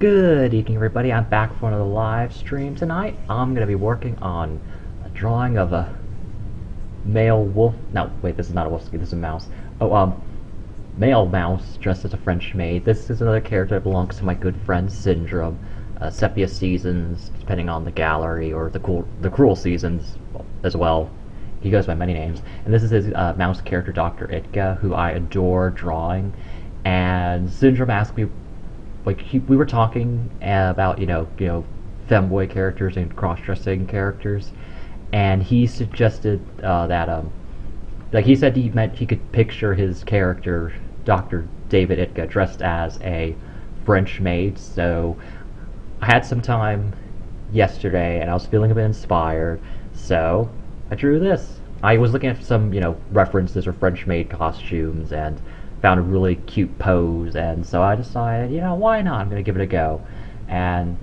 Good evening, everybody. I'm back for another live stream tonight. I'm going to be working on a drawing of a male wolf. No, wait, this is not a wolf. This is a mouse. Male mouse dressed as a French maid. This is another character that belongs to my good friend Syndrome. Sepia Seasons, depending on the gallery, or the Cruel Seasons as well. He goes by many names. And this is his mouse character, Dr. Itka, who I adore drawing. And Syndrome asked me, we were talking about femboy characters and cross-dressing characters, and he suggested he said he meant he could picture his character Dr. David Itka dressed as a French maid. So I had some time yesterday and I was feeling a bit inspired, so I drew this. I was looking at some references or French maid costumes and found a really cute pose, and so I decided, why not? I'm going to give it a go. And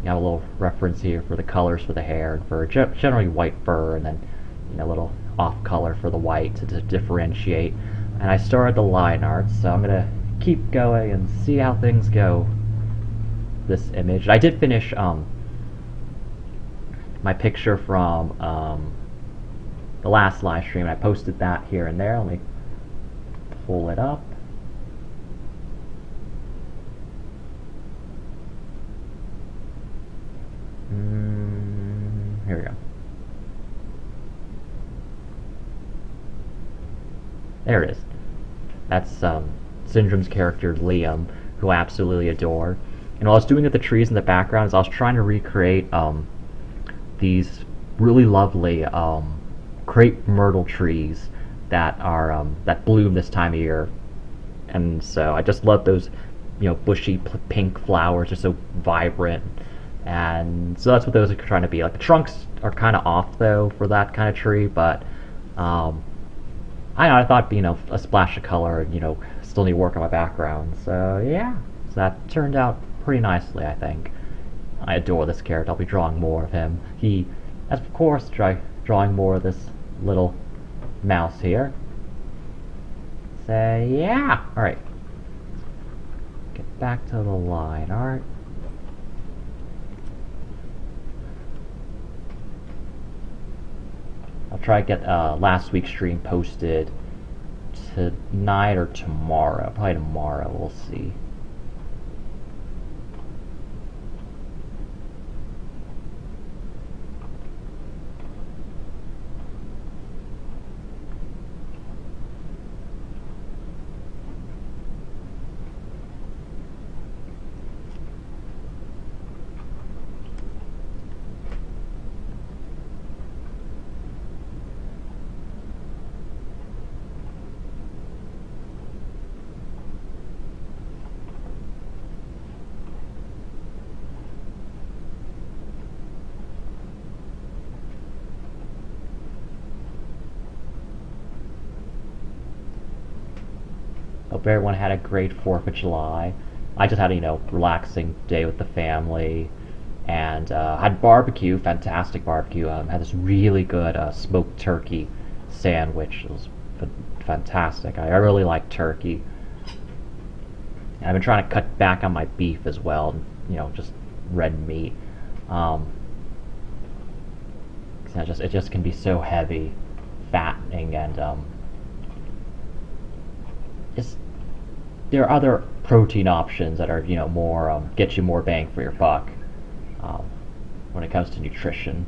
a little reference here for the colors for the hair and for generally white fur, and then a little off color for the white to differentiate. And I started the line art, so I'm going to keep going and see how things go. This image, I did finish my picture from the last live stream, and I posted that here and there. Let me pull it up. Here we go. There it is. That's Syndrome's character Liam, who I absolutely adore. And while I was doing it, the trees in the background, as I was trying to recreate these really lovely crepe myrtle trees that are that bloom this time of year. And so I just love those bushy pink flowers. They're so vibrant. And so that's what those are trying to be. Like, the trunks are kind of off though for that kind of tree, but I thought a splash of color and still need to work on my background. So yeah, so that turned out pretty nicely, I think. I adore this character. I'll be drawing more of him. As of course, drawing more of this little mouse here. So yeah, all right. Get back to the line art. I'll try to get last week's stream posted tonight or tomorrow. Probably tomorrow, we'll see. Hope everyone had a great 4th of July. I just had a relaxing day with the family, and had barbecue, fantastic barbecue. Had this really good smoked turkey sandwich. It was fantastic. I really like turkey. And I've been trying to cut back on my beef as well. Just red meat. It just can be so heavy, fattening, and there are other protein options that are more get you more bang for your buck when it comes to nutrition.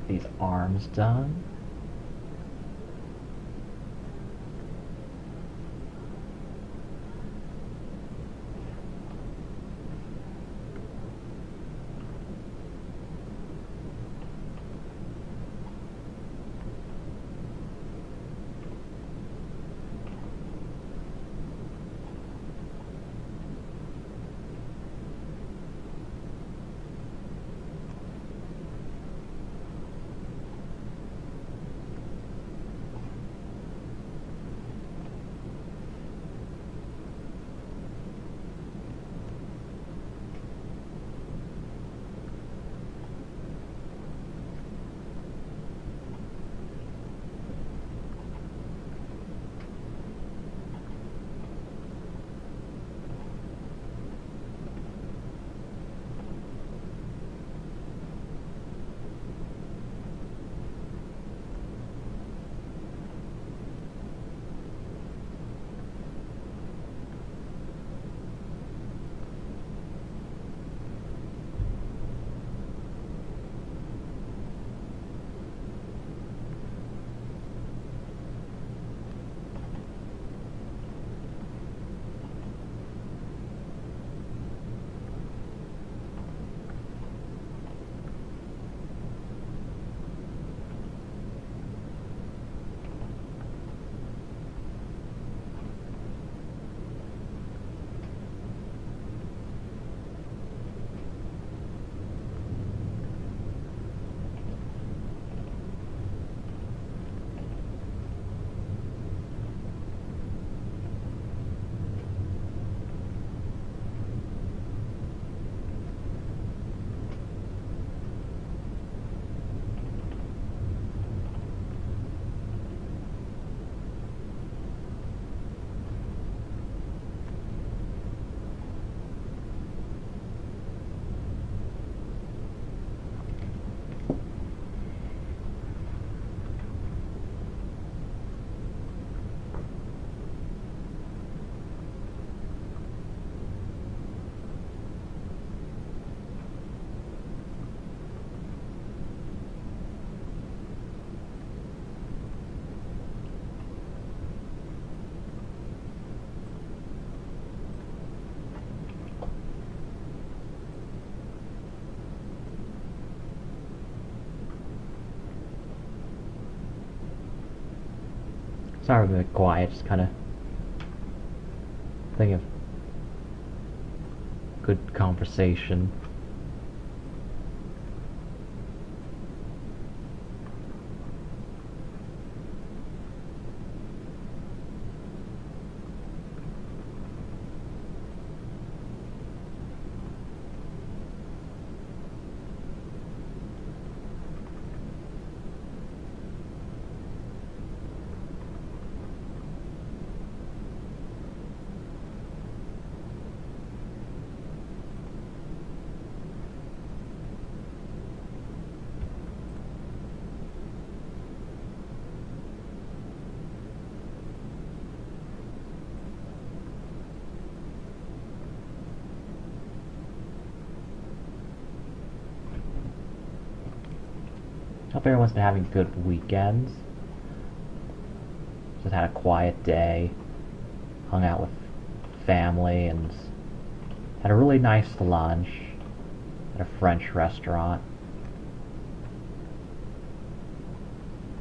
these arms done. Sorry for the quiet, just kind of thinking of good conversation. Hope everyone's been having good weekends. Just had a quiet day, hung out with family, and had a really nice lunch at a French restaurant.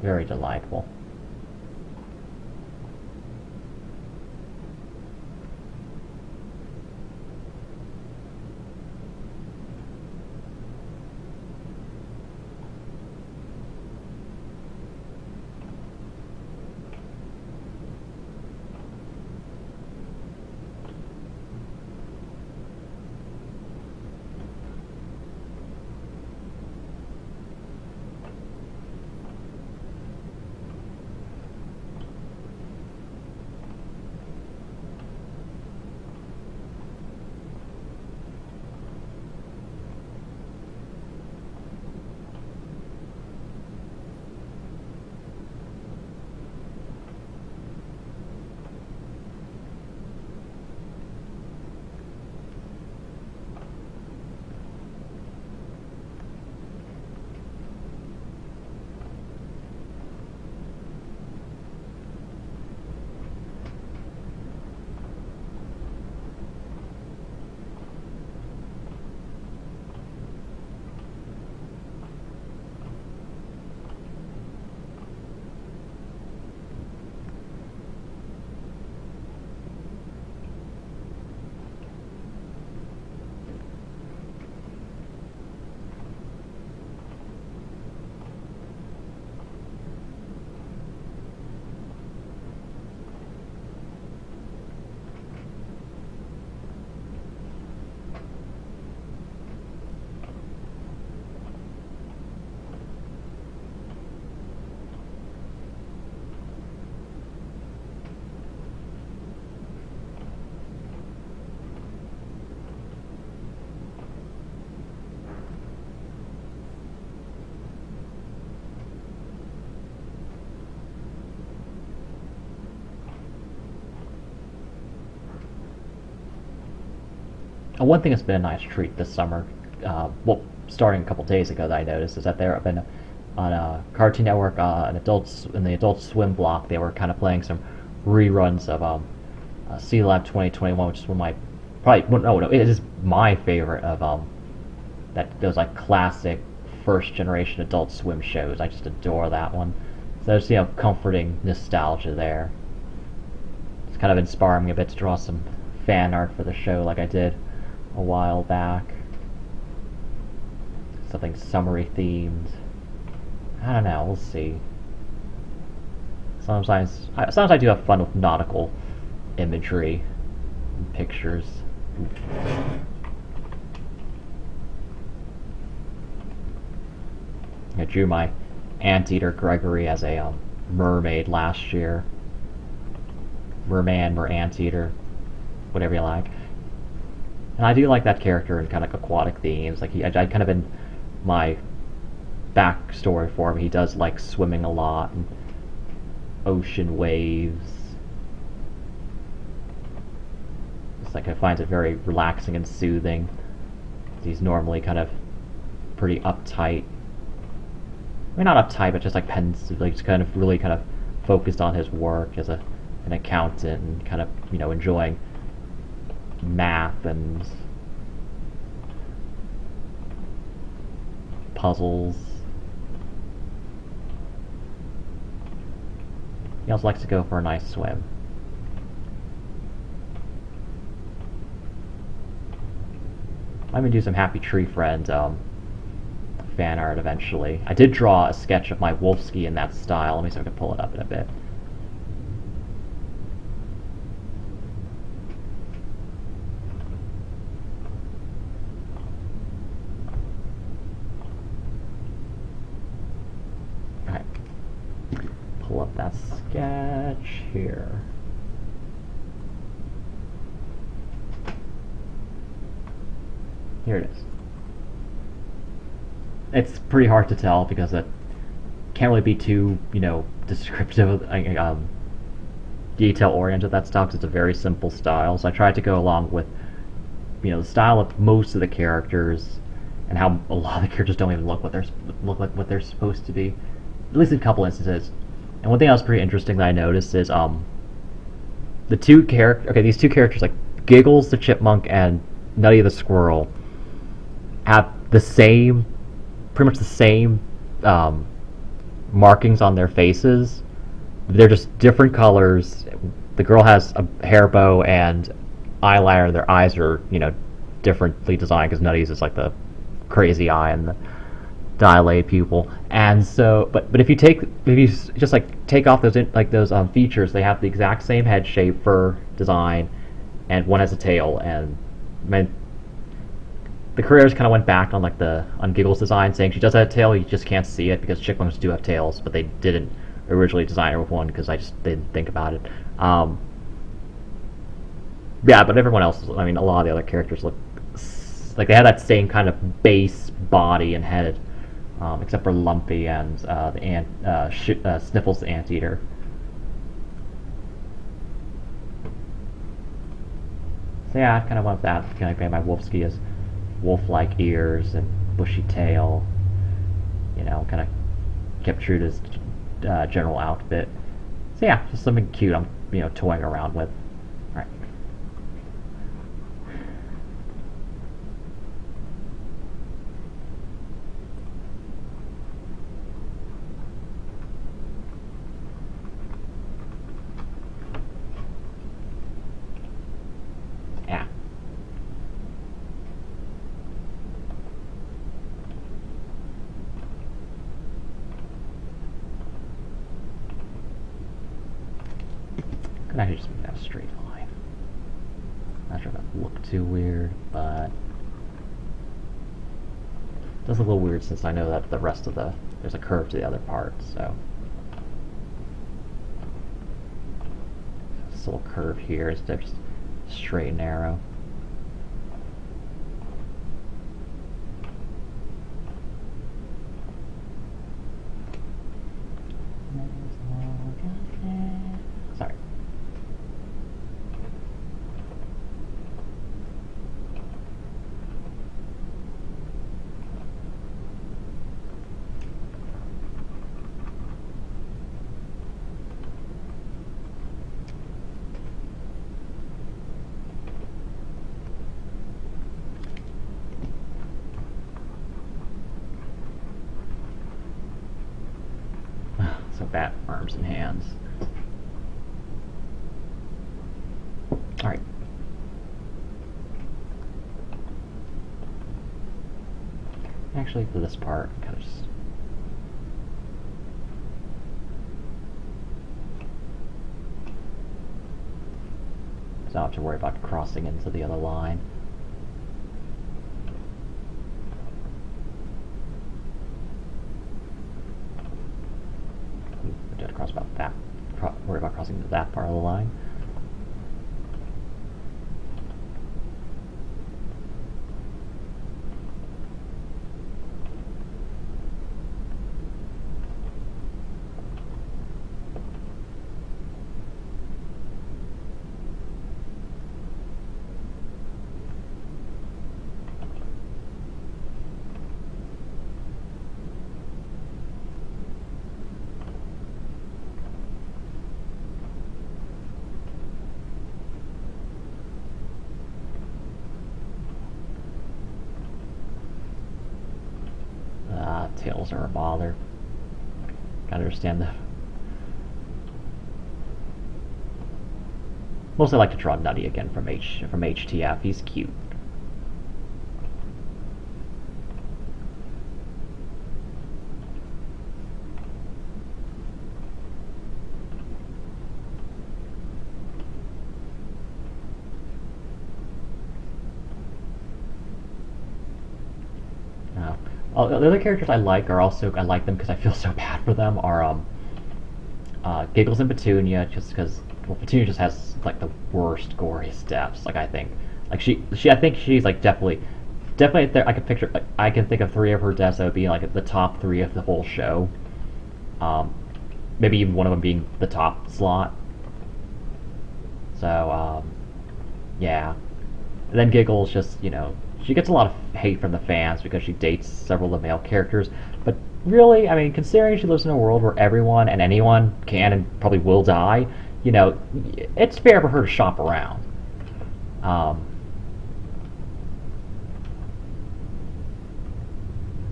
Very delightful. one thing that's been a nice treat this summer, well, starting a couple days ago that I noticed, is that there have been on Cartoon Network, in the Adult Swim block, they were kind of playing some reruns of Sea Lab 2021, which is one of my probably no, it is my favorite of that those like classic first generation Adult Swim shows. I just adore that one. So there's comforting nostalgia there. It's kind of inspiring me a bit to draw some fan art for the show like I did a while back. Something summery themed. I don't know, we'll see. Sometimes I do have fun with nautical imagery and pictures. I drew my Anteater Gregory as a mermaid last year. Merman, Anteater, whatever you like. And I do like that character in kind of aquatic themes. Like I kind of in my backstory for him, he does like swimming a lot and ocean waves. It's like I find it very relaxing and soothing. He's normally kind of pretty uptight. I mean, not uptight, but just like pensive, like just kind of really kind of focused on his work as an accountant and kind of enjoying math and puzzles. He also likes to go for a nice swim. I'm gonna do some Happy Tree Friends fan art eventually. I did draw a sketch of my Wolfsky in that style. Let me see if I can pull it up in a bit. Alright. Pull up that sketch here. Here it is. It's pretty hard to tell because it can't really be too, descriptive, detail-oriented, that stuff, 'cause it's a very simple style. So I tried to go along with, the style of most of the characters, and how a lot of the characters don't even look like what they're supposed to be, at least in a couple instances. And one thing that was pretty interesting that I noticed is these two characters, like Giggles the Chipmunk and Nutty the Squirrel, have pretty much the same markings on their faces. They're just different colors. The girl has a hair bow and eyeliner. Their eyes are, differently designed because Nutty's is like the crazy eye and the dilated pupil. And so, but if you just like take off those features, they have the exact same head shape, fur design, and one has a tail. And the creators kind of went back on Giggle's design, saying she does have a tail, you just can't see it because chipmunks do have tails, but they didn't originally design her with one because I just didn't think about it. Yeah, but everyone else, a lot of the other characters look like they have that same kind of base body and head, except for Lumpy and Sniffles the Anteater. So yeah, I kind of went with that. Kind of made my Wolfsky as wolf-like ears and bushy tail. Kind of kept true to his general outfit. So yeah, just something cute I'm toying around with. All right. Yeah. Could actually just make that a straight line. Not sure if that looked too weird, but it does look a little weird since I know that the rest of there's a curve to the other part, so. This little curve here instead of just straight and narrow. So bat arms and hands. Alright. Actually, for this part, kind of just... So I don't have to worry about crossing into the other line. I have to cross about that. Worry about crossing into that part of the line. Tails are a bother. Gotta understand the... Mostly like to draw Nutty again from HTF. He's cute. The other characters I like are also, I like them because I feel so bad for them, are Giggles and Petunia, just because, well, Petunia just has like the worst, goriest deaths. Like, I think, like I think she's like definitely there. I can picture, like, I can think of 3 of her deaths that would be like at the top 3 of the whole show. Maybe even one of them being the top slot. So, yeah. And then Giggles just, she gets a lot of hate from the fans because she dates several of the male characters. But really, I mean, considering she lives in a world where everyone and anyone can and probably will die, it's fair for her to shop around.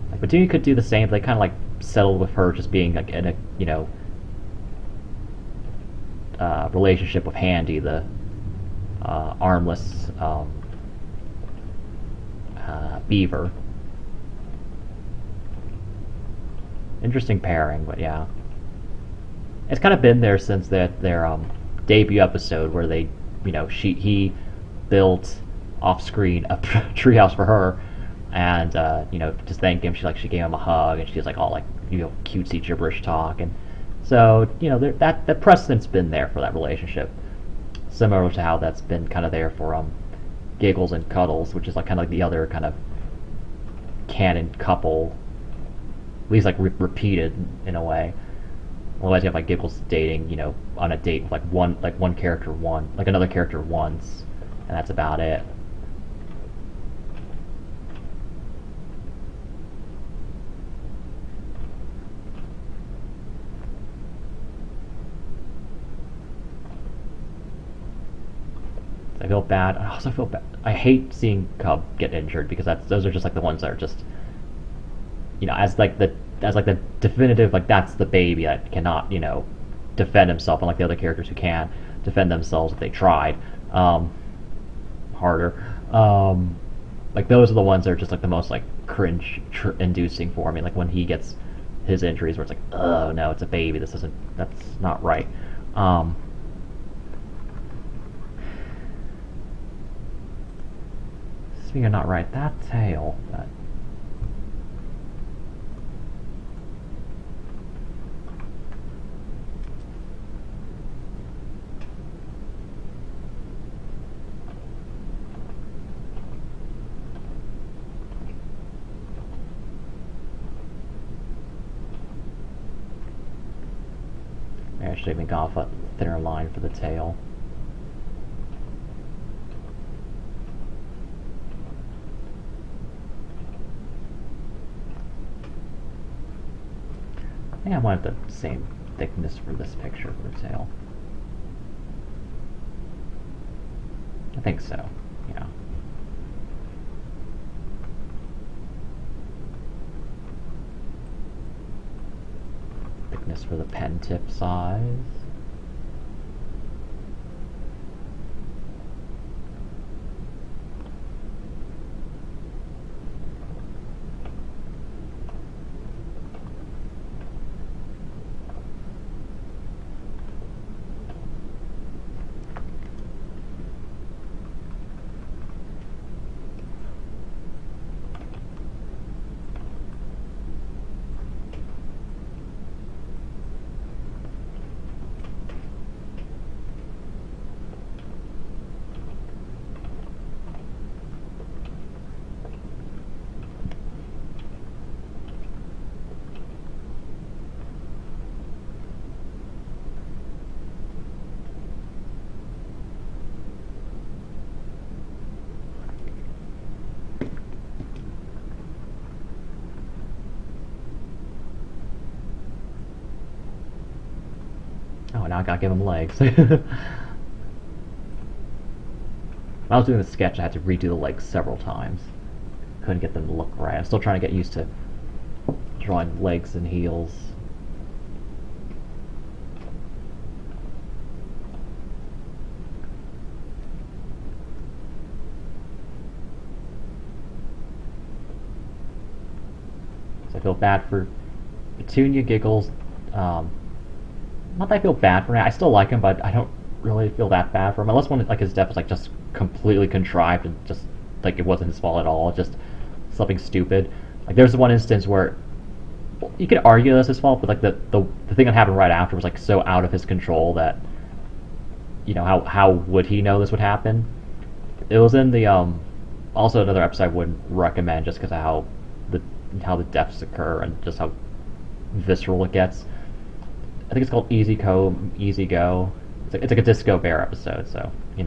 Like, Petunia could do the same, but they kind of like settled with her just being like in a, relationship with Handy, the armless beaver. Interesting pairing, but yeah, it's kind of been there since their debut episode where they, he built off screen a treehouse for her, and just thank him. She gave him a hug, and she's like all like cutesy gibberish talk, and so that precedent's been there for that relationship, similar to how that's been kind of there for Giggles and Cuddles, which is like kind of like the other kind of canon couple, at least like repeated in a way. Otherwise, you have like Giggles dating, on a date with like one character another character once, and that's about it. I feel bad. I also feel bad. I hate seeing Cub get injured because those are just like the ones that are just, as the definitive, like, that's the baby that cannot defend himself, unlike the other characters who can defend themselves if they tried harder. Like, those are the ones that are just like the most like cringe inducing for me. Like when he gets his injuries, where it's like, oh no, it's a baby. That's not right. Speaking of not right, that tail. I should even go off a thinner line for the tail. I think I want the same thickness for this picture for the tail. I think so, yeah. Just for the pen tip size. Oh, now I gotta give him legs. When I was doing the sketch, I had to redo the legs several times. Couldn't get them to look right. I'm still trying to get used to drawing legs and heels. So I feel bad for Petunia, Giggles. Not that I feel bad for him. I still like him, but I don't really feel that bad for him. Unless one like his death was like just completely contrived and just like it wasn't his fault at all. Just something stupid. Like there's one instance where you could argue that's his fault, but like the thing that happened right after was like so out of his control that how would he know this would happen? It was in the also another episode I wouldn't recommend just because of how the deaths occur and just how visceral it gets. I think it's called Easy Come, Easy Go. It's like a Disco Bear episode, so if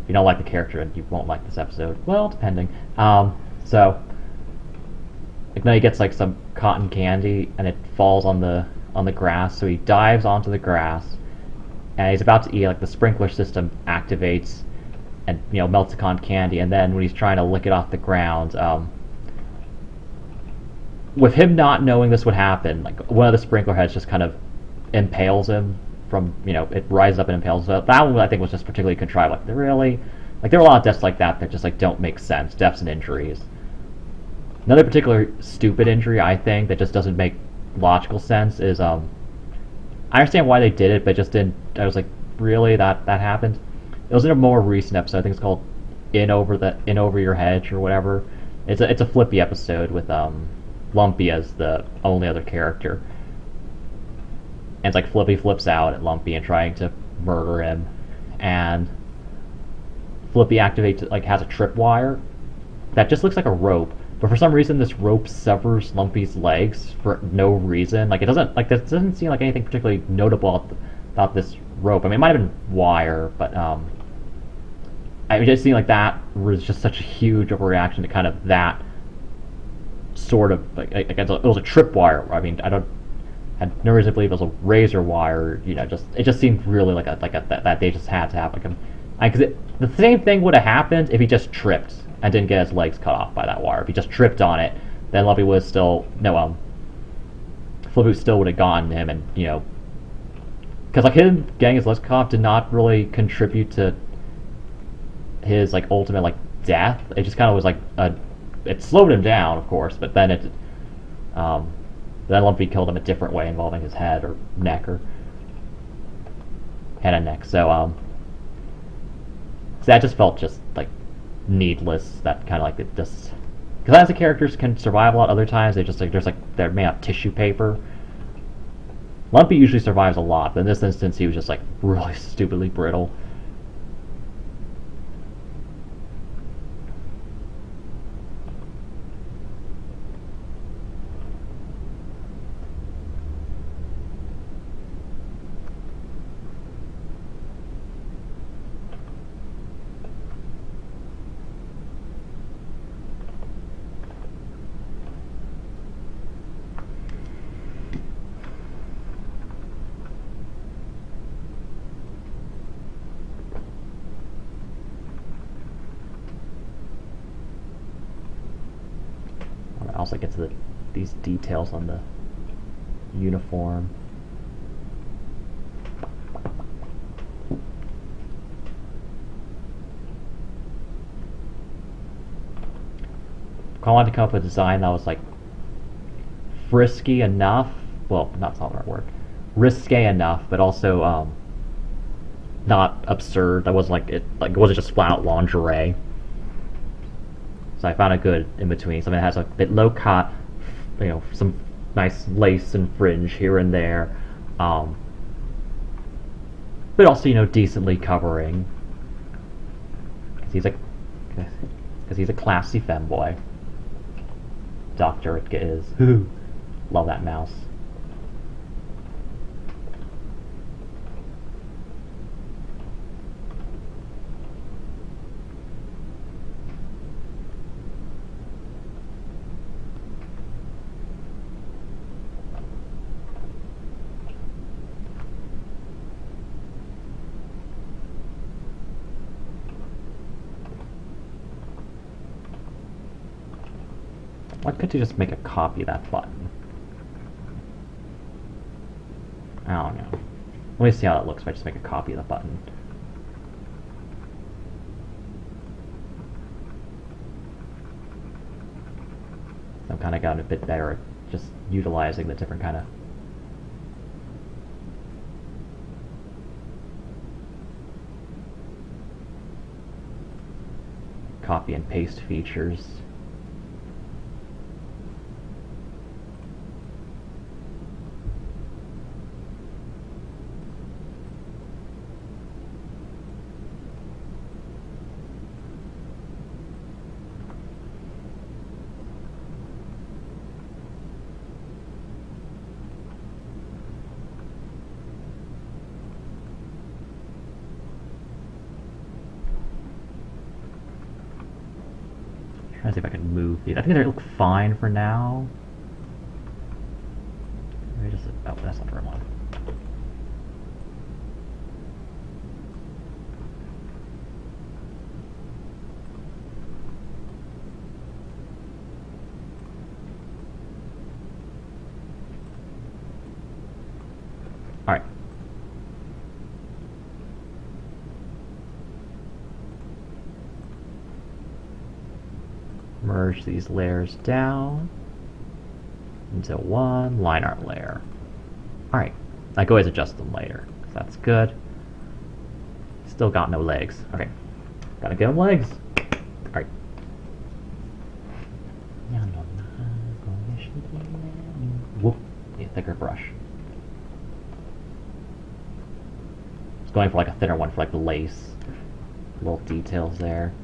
you don't like the character, you won't like this episode. Well, depending. So like then he gets like some cotton candy and it falls on the grass, so he dives onto the grass and he's about to eat. Like the sprinkler system activates and melts the cotton candy, and then when he's trying to lick it off the ground, with him not knowing this would happen, like one of the sprinkler heads just kind of impales him from it rises up and impales him. So that one I think was just particularly contrived. Like there are a lot of deaths like that just like don't make sense. Deaths and injuries. Another particular stupid injury I think that just doesn't make logical sense is I understand why they did it, but it just didn't. I was like, really that happened? It was in a more recent episode. I think it's called In Over Your Hedge or whatever. It's a Flippy episode with Lumpy as the only other character. And it's like Flippy flips out at Lumpy and trying to murder him, and Flippy activates has a tripwire that just looks like a rope, but for some reason this rope severs Lumpy's legs for no reason. Like it doesn't seem like anything particularly notable about this rope. I mean, it might have been wire, but I just seemed like that was just such a huge overreaction to kind of that sort of it was a tripwire. I mean, I had no reason to believe it was a razor wire. It just seemed really like that they just had to have because the same thing would have happened if he just tripped and didn't get his legs cut off by that wire. If he just tripped on it, then Lumpy would still Flippy still would have gotten him, and because like him getting his legs cut off did not really contribute to his ultimate death. It just kind of was it slowed him down, of course, but then then Lumpy killed him a different way involving his head or neck or head and neck. So that just felt just needless. That kind of it just because as the characters can survive a lot, other times they just they're made out of tissue paper. Lumpy usually survives a lot, but in this instance he was just really stupidly brittle. I also get to these details on the uniform. I wanted to come up with a design that was like frisky enough. Well, that's not the right word. Risque enough, but also not absurd. That wasn't it wasn't just flat out lingerie. So I found a good in between. Something that has a bit low cut, some nice lace and fringe here and there, but also decently covering. Because he's a classy femboy. Doctor it is. Love that mouse. Why couldn't you just make a copy of that button? I don't know. Let me see how it looks if I just make a copy of the button. I've kind of gotten a bit better at just utilizing the different kind of copy and paste features. Trying to see if I can move these. I think they look fine for now. Maybe just oh, that's not the right one. All right. Merge these layers down into one line art layer. Alright, I can always adjust them later. That's good. Still got no legs. Okay, gotta get them legs. Alright. Whoop, a thicker brush. I was going for like a thinner one for like the lace. Little details there.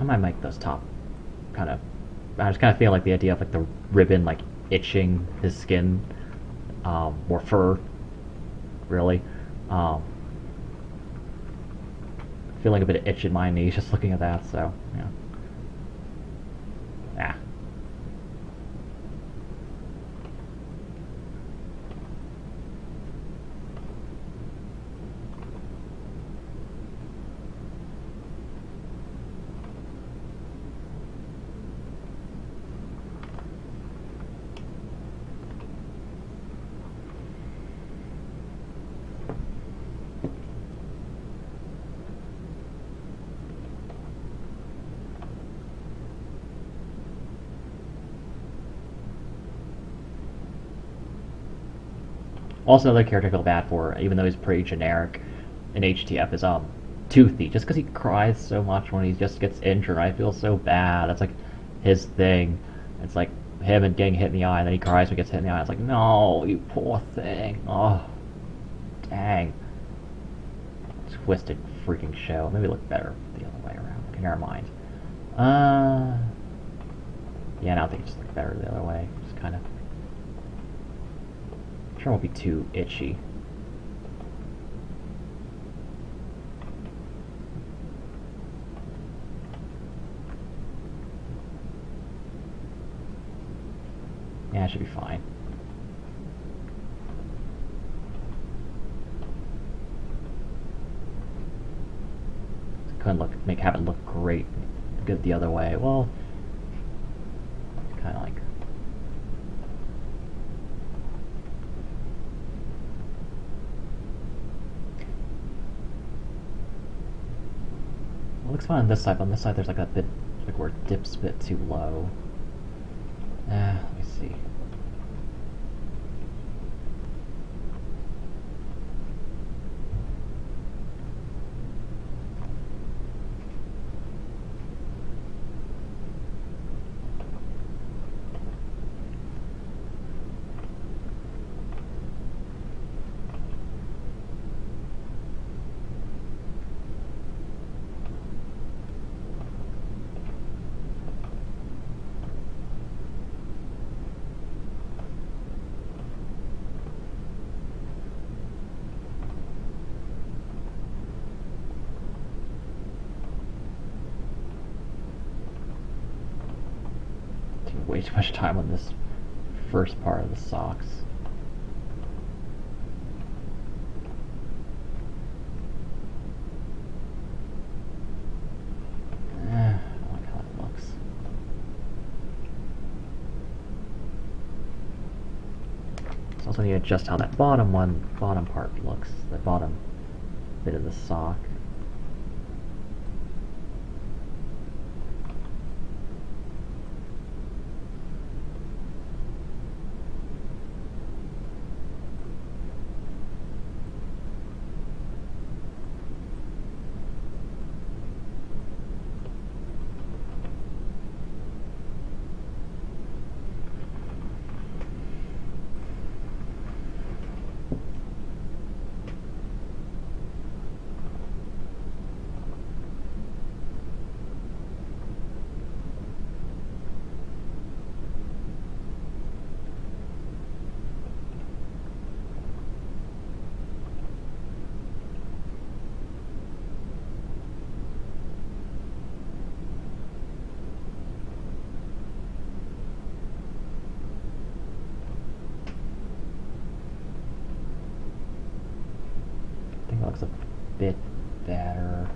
might make those top kind of. I just kind of feel like the idea of like the ribbon like itching his skin, or fur, really. Um, Feeling a bit of itch in my knees just looking at that. So yeah, yeah. Also, another character I feel bad for, even though he's pretty generic in HTF, is Toothy. Just because he cries so much when he just gets injured, I feel so bad. That's like his thing. It's like him and getting hit in the eye, and then he cries when he gets hit in the eye. It's like, no, you poor thing. Oh, dang. Twisted freaking show. Maybe look better the other way around. Okay, never mind. Yeah, now I think it just look better the other way. Just kind of. Sure, won't be too itchy. Yeah, it should be fine. Couldn't have it look great, good the other way. Well, kind of like. It looks fine on this side, but on this side there's like a bit, like where it dips a bit too low. Let me see. Way too much time on this first part of the socks. I don't like how that looks. So also need to adjust how that bottom part looks. The bottom bit of the sock. I think it looks a bit better.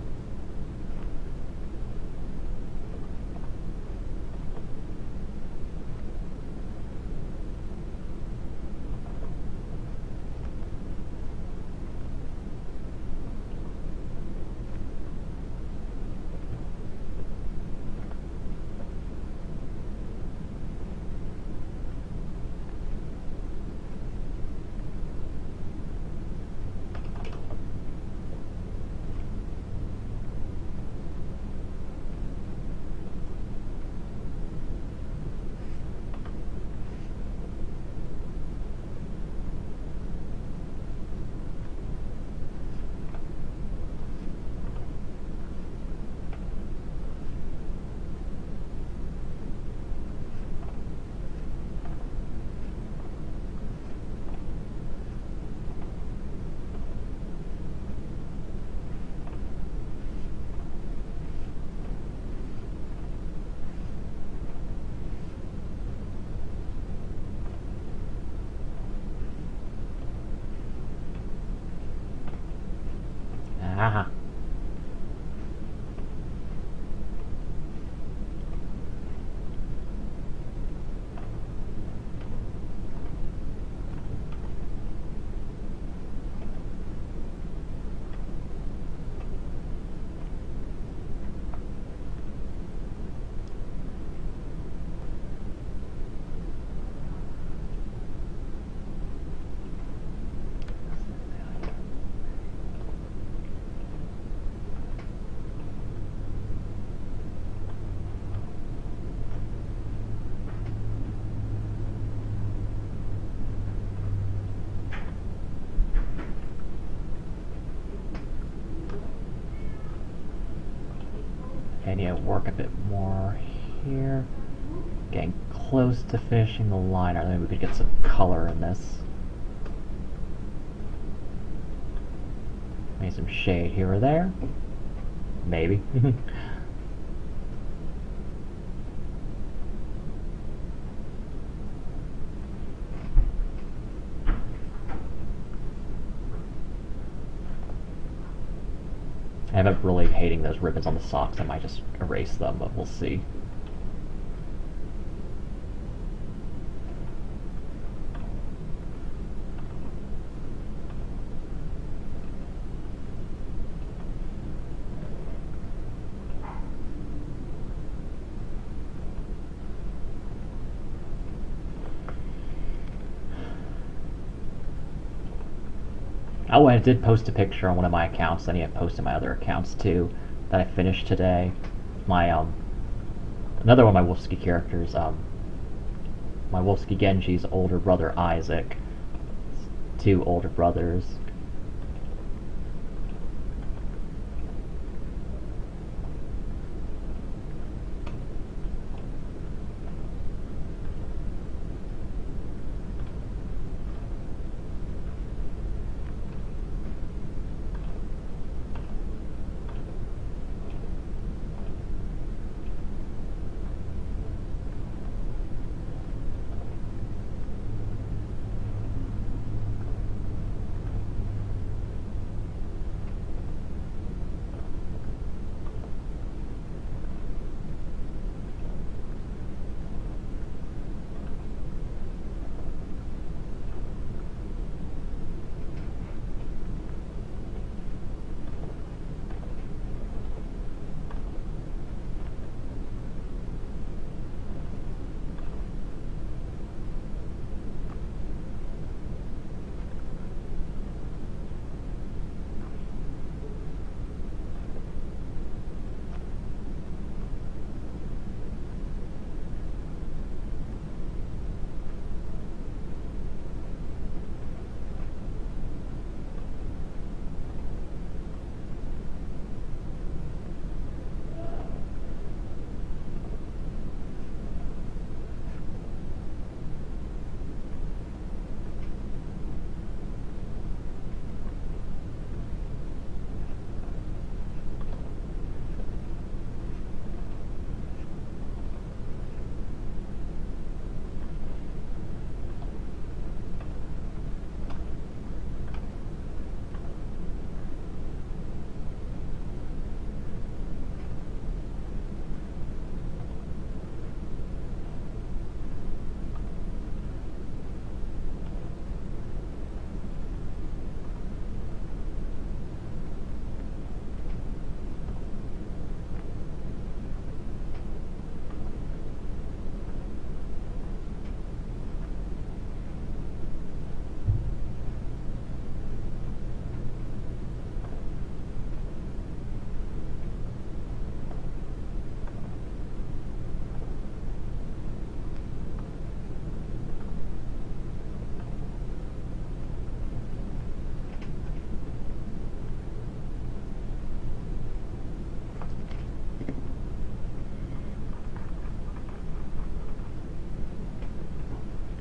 Haha. I need to work a bit more here. Getting close to finishing the liner. Maybe we could get some color in this. Maybe some shade here or there. Maybe. I end up really hating those ribbons on the socks. I might just erase them, but we'll see. Oh, and I did post a picture on one of my accounts. I need to post in my other accounts too that I finished today. My another one of my Wolfsky characters, my Wolfsky Genji's older brother Isaac. Two older brothers.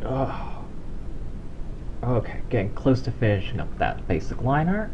Oh. Okay, getting close to finishing up that basic line art.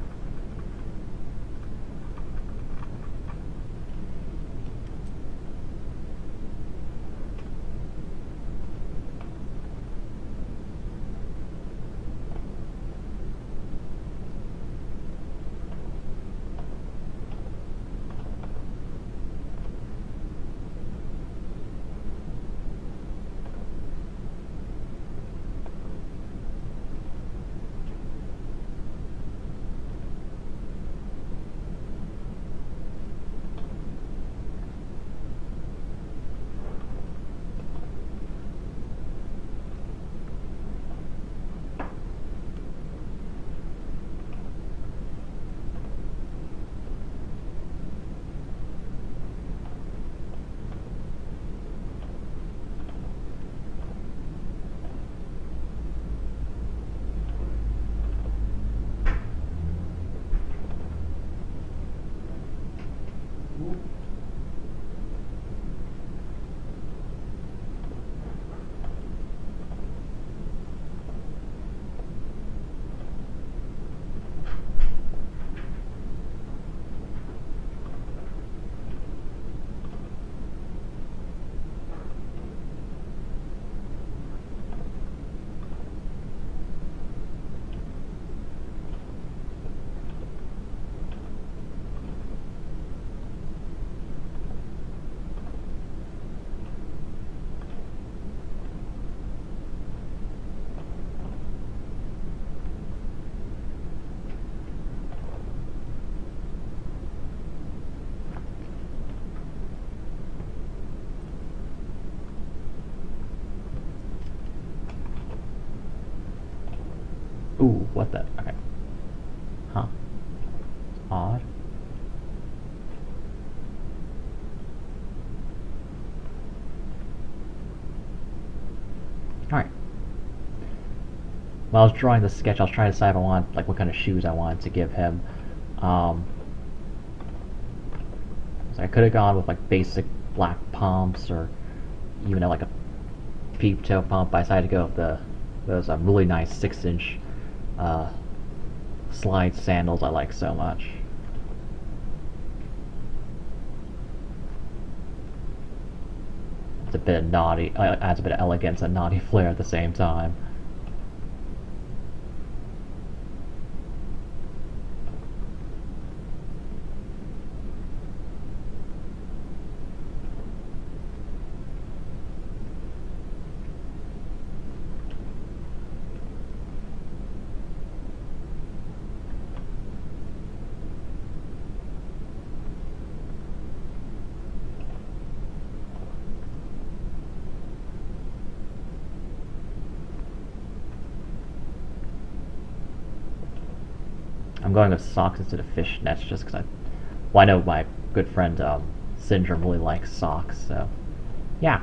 Ooh, what the? Okay. Huh. Odd. Alright. When I was drawing the sketch, I was trying to decide if I want, like, what kind of shoes I wanted to give him. So I could have gone with, like, basic black pumps, or even like a peep toe pump. I decided to go with those really nice 6-inch slide sandals I like so much. It's a bit of naughty, adds a bit of elegance and naughty flair at the same time. I'm going with socks instead of fishnets just because well, I know my good friend Syndrome really likes socks, so yeah.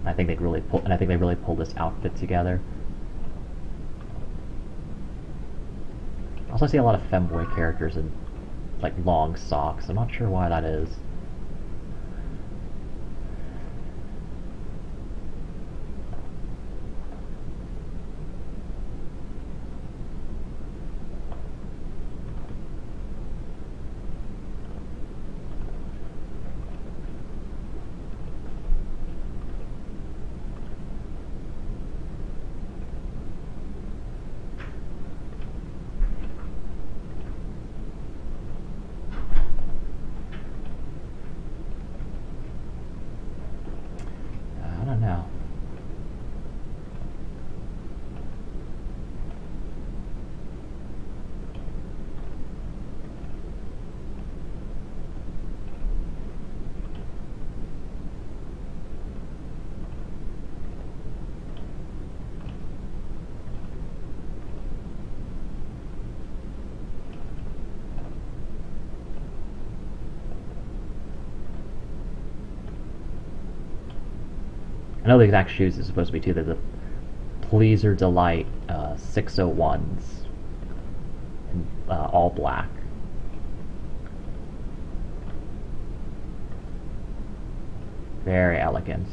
I think they really pulled this outfit together. Also, I see a lot of femboy characters in like long socks. I'm not sure why that is. I don't know. I know the exact shoes is supposed to be too. They're the Pleaser Delight 601s, in, all black. Very elegant.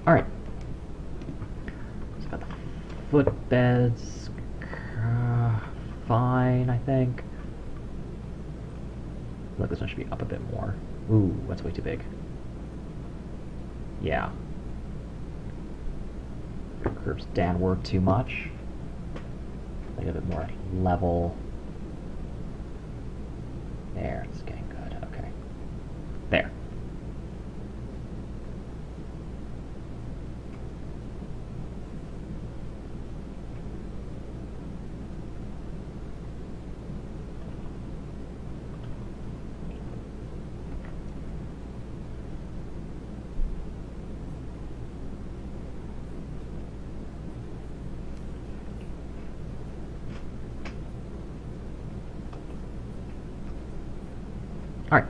Alright. So got the footbeds. Fine, I think. Look, this one should be up a bit more. Ooh, that's way too big. Yeah. Curves downward too much. Make it a bit more level. There, it's getting good. Okay. There. Alright.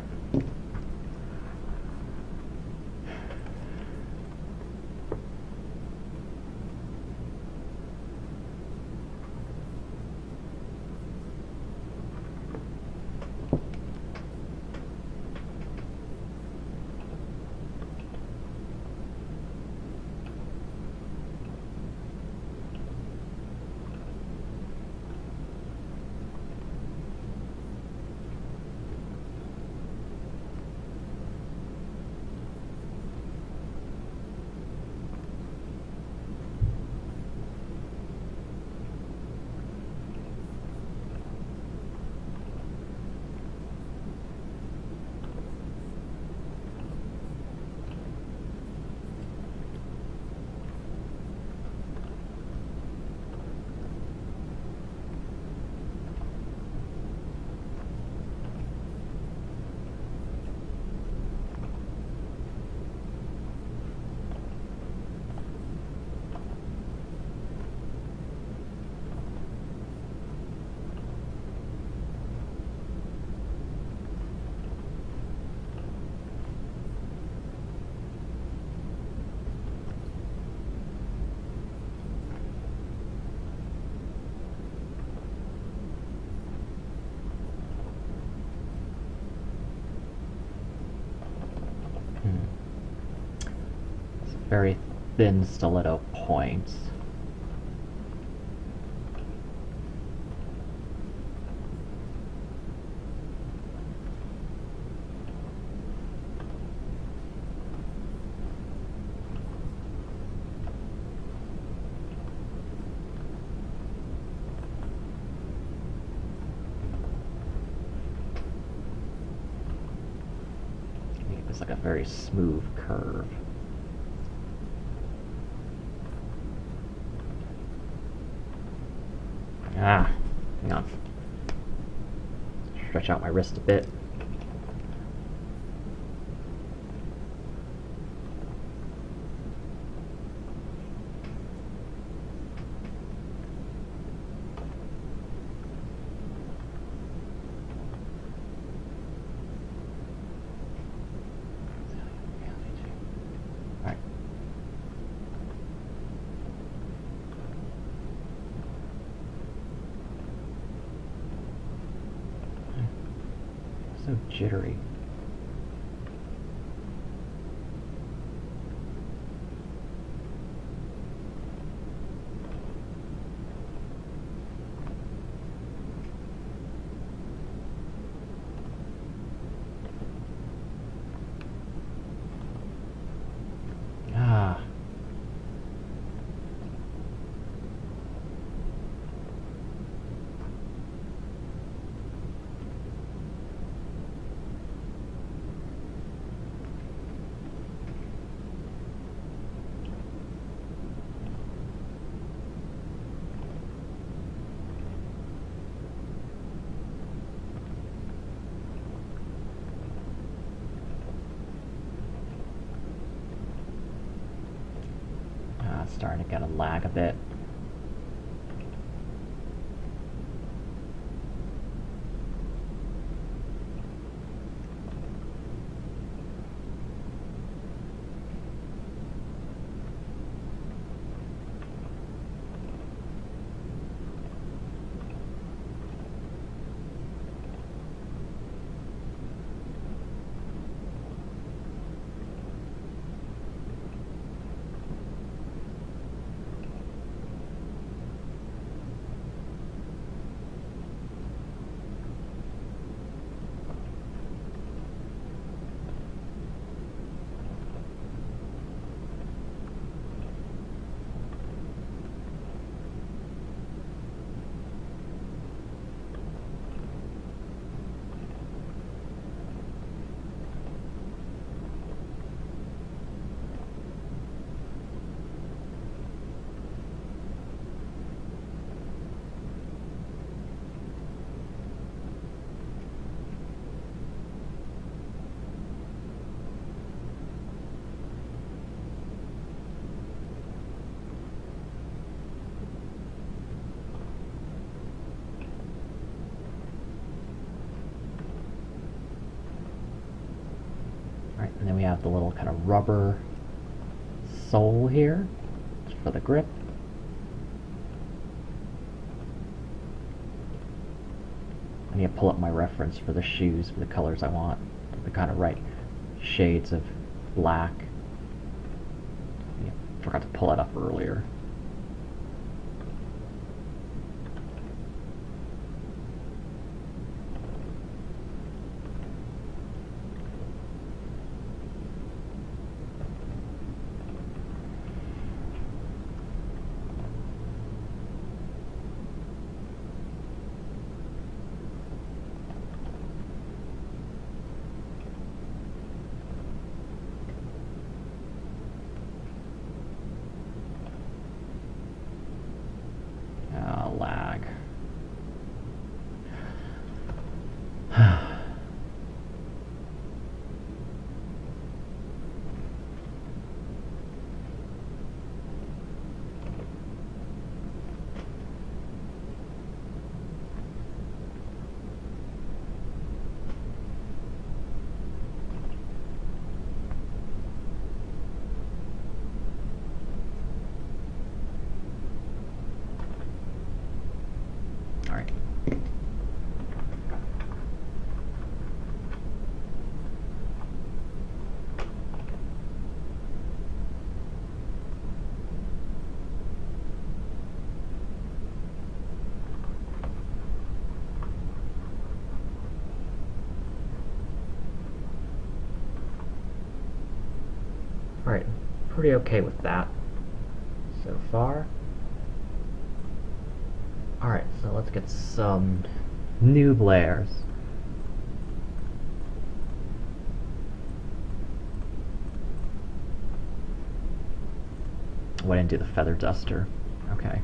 very thin stiletto points. It's like a very smooth curve. Ah, hang on. Stretch out my wrist a bit. Alright. So jittery. Ah. It's starting to kind of lag a bit. Alright, and then we have the little kind of rubber sole here for the grip. I need to pull up my reference for the shoes for the colors I want, the kind of right shades of black. Yeah, forgot to pull it up earlier. Alright, pretty okay with that so far. Alright, so let's get some new layers. Went into the feather duster. Okay.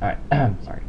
Alright, sorry.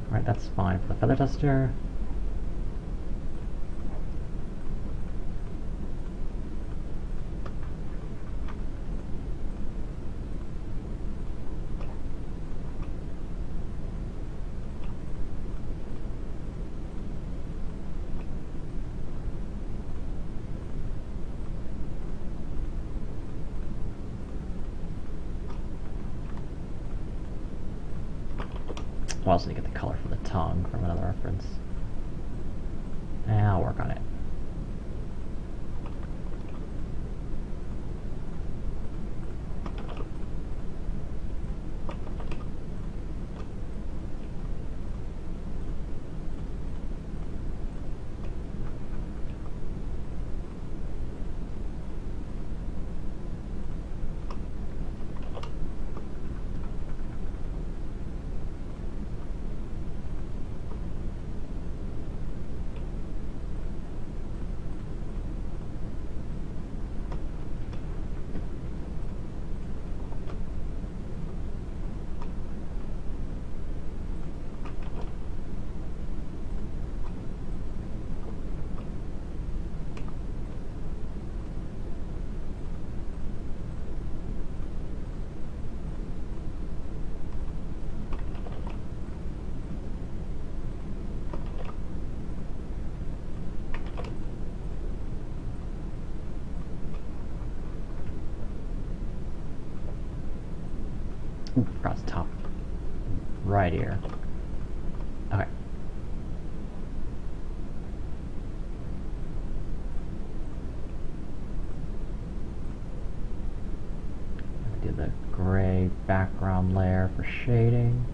Alright, that's fine for the feather duster. I also need to get the color for the tongue from another reference. I'll work on it. Ooh, across the top. Right here. Okay. Do the gray background layer for shading.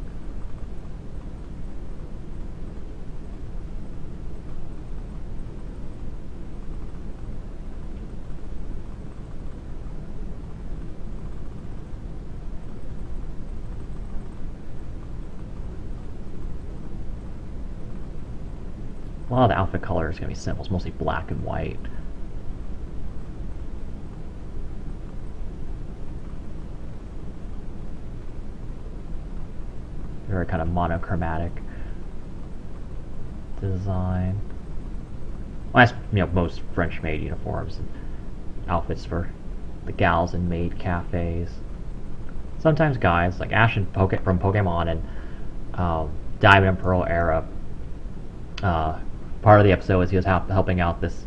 A lot of the outfit color is going to be simple. It's mostly black and white. Very kind of monochromatic design. Well, that's most French maid uniforms and outfits for the gals in maid cafes. Sometimes guys like Ash and from Pokemon and Diamond and Pearl era. Part of the episode is he was helping out this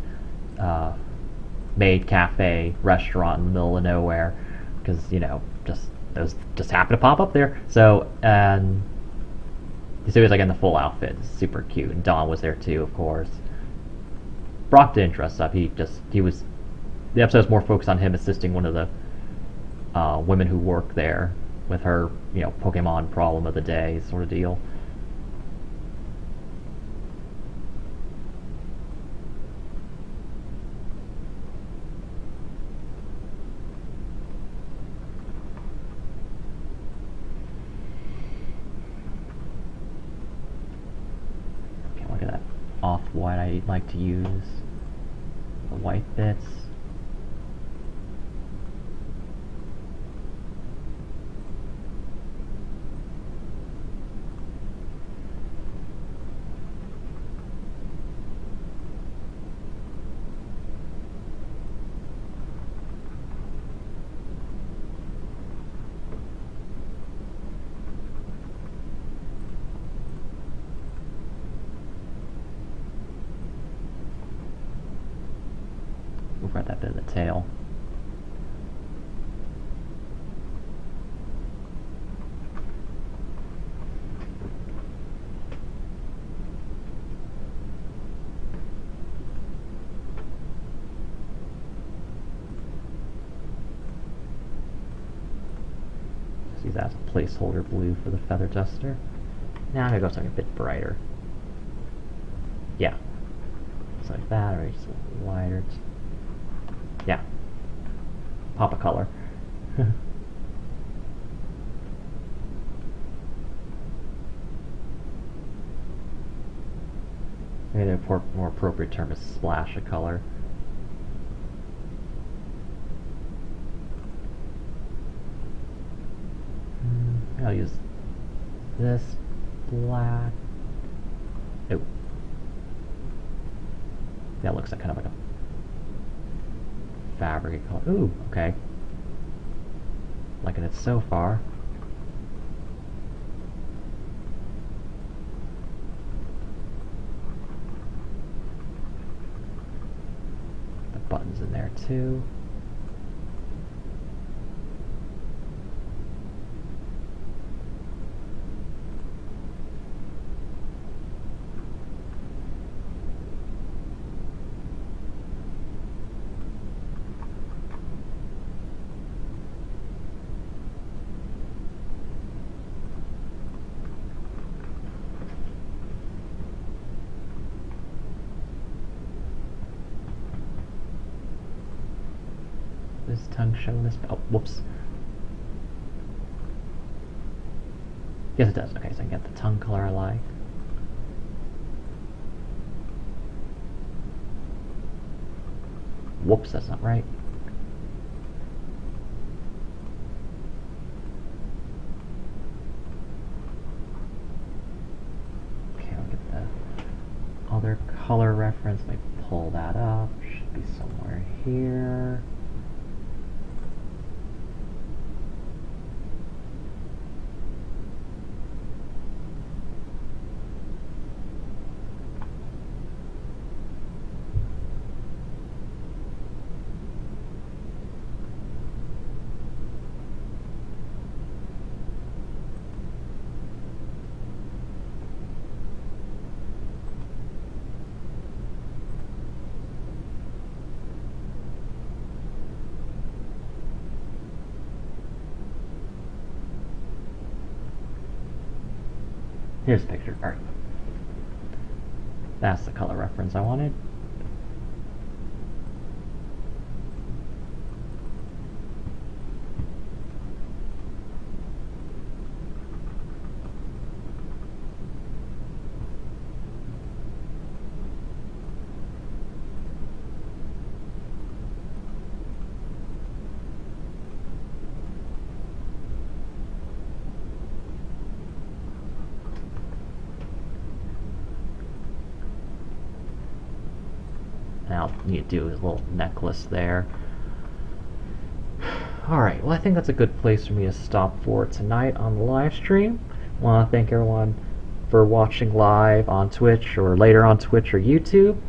maid cafe restaurant in the middle of nowhere because just those just happened to pop up there. So, and so he was like in the full outfit, super cute. And Dawn was there too, of course. Brock didn't dress up. He was. The episode was more focused on him assisting one of the women who work there with her, Pokemon problem of the day sort of deal. Okay, look at that off-white I like to use. The white bits. We've got that bit of the tail. Just use that as a placeholder blue for the feather duster. Now I'm gonna go something a bit brighter. Yeah. Just like that, or just a little lighter. Yeah. Pop a color. Maybe the more appropriate term is splash a color. I'll use this black. Oh. That looks like kind of like a fabric color. Ooh, okay. Liking it so far. The buttons in there too. This tongue showing this. Oh, whoops. Yes, it does. Okay, so I can get the tongue color I like. Whoops, that's not right. Okay, I'll get the other color reference. Let me pull that up. Should be somewhere here. Here's the picture. Alright. That's the color reference I wanted. I'll need to do his little necklace there. Alright, well I think that's a good place for me to stop for tonight on the live stream. I want to thank everyone for watching live on Twitch or later on Twitch or YouTube.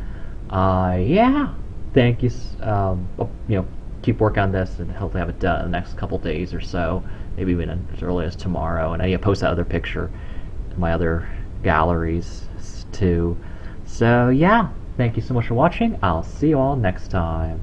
Yeah, thank you. keep working on this and hopefully have it done in the next couple days or so, maybe even as early as tomorrow. And I need to post that other picture in my other galleries too. So yeah, thank you so much for watching. I'll see you all next time.